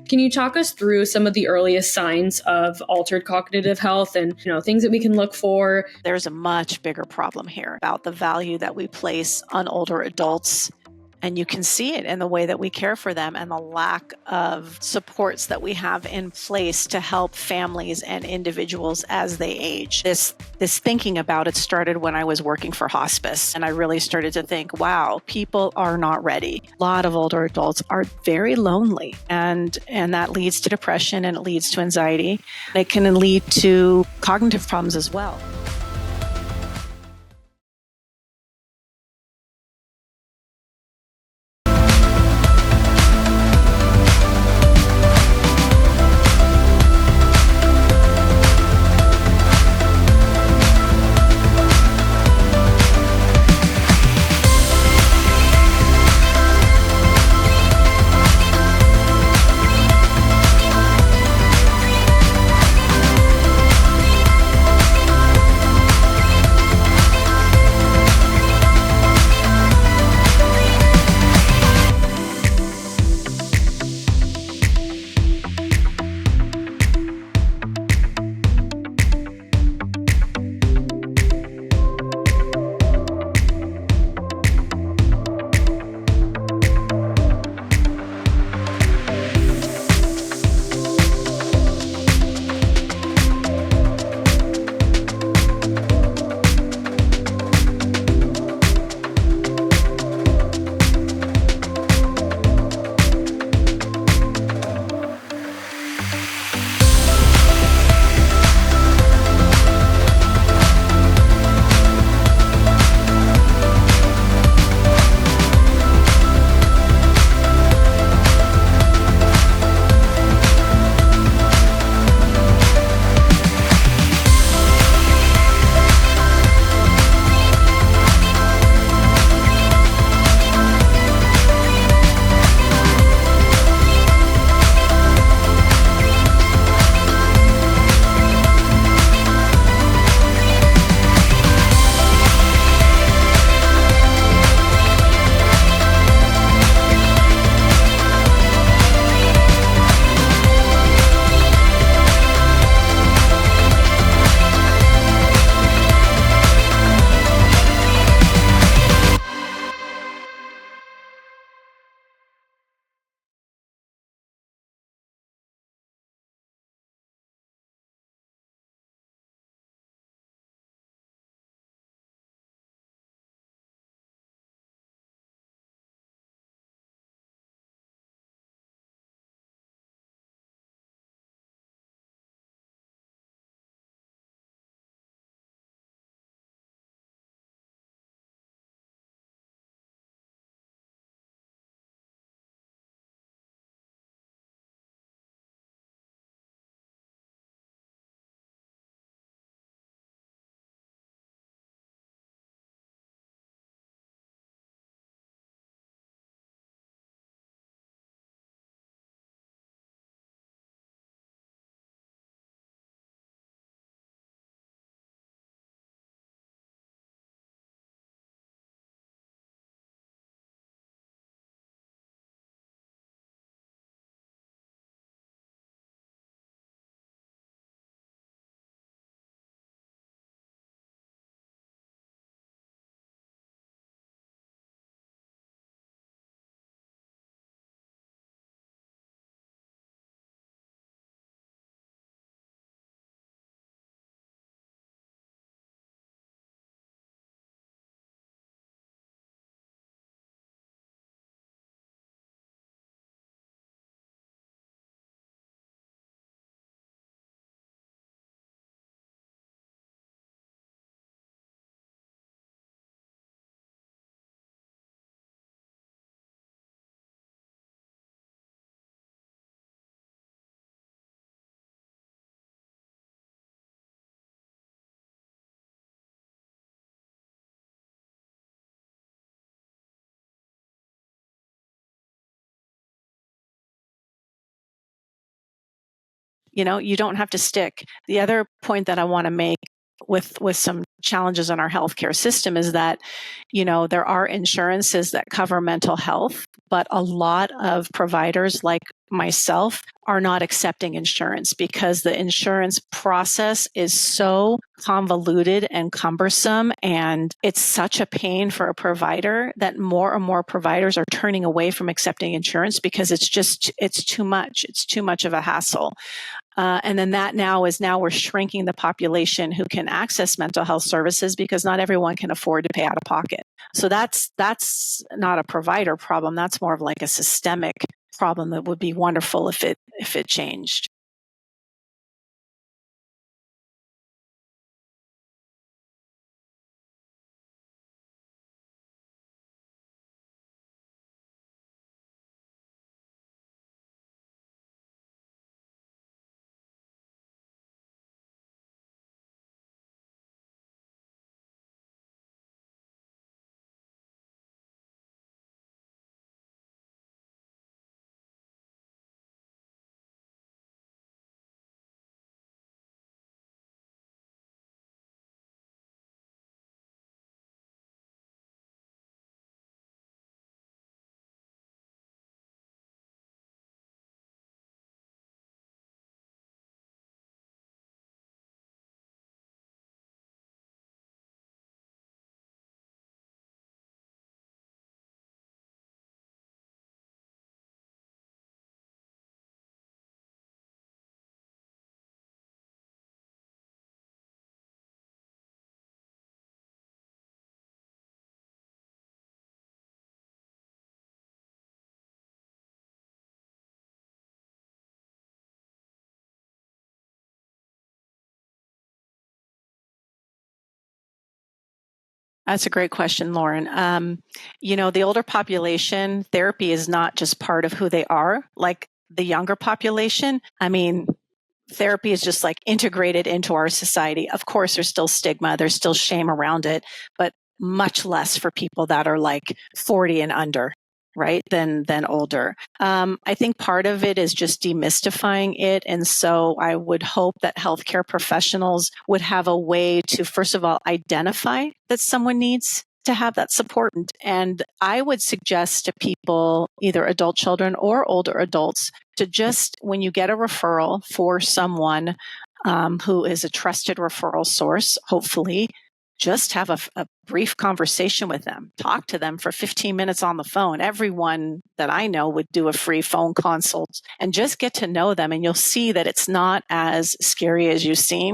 Can you talk us through some of the earliest signs of altered cognitive health and, things that we can look for? There's a much bigger problem here about the value that we place on older adults. And you can see it in the way that we care for them and the lack of supports that we have in place to help families and individuals as they age. This thinking about it started when I was working for hospice. And I really started to think, wow, people are not ready. A lot of older adults are very lonely. And that leads to depression and it leads to anxiety. It can lead to cognitive problems as well. You don't have to stick. The other point that I want to make with some challenges in our healthcare system is that, there are insurances that cover mental health, but a lot of providers like myself are not accepting insurance because the insurance process is so convoluted and cumbersome, and it's such a pain for a provider that more and more providers are turning away from accepting insurance because it's too much. It's too much of a hassle. And then now we're shrinking the population who can access mental health services because not everyone can afford to pay out of pocket. So that's not a provider problem. That's more of like a systemic problem that would be wonderful if it changed. That's a great question, Lauren. The older population, therapy is not just part of who they are. Like the younger population, therapy is just like integrated into our society. Of course, there's still stigma, there's still shame around it, but much less for people that are like 40 and under, right? Than older. I think part of it is just demystifying it. And so I would hope that healthcare professionals would have a way to, first of all, identify that someone needs to have that support. And I would suggest to people, either adult children or older adults, to just, when you get a referral for someone who is a trusted referral source, hopefully, just have a brief conversation with them. Talk to them for 15 minutes on the phone. Everyone that I know would do a free phone consult and just get to know them. And you'll see that it's not as scary as you seem.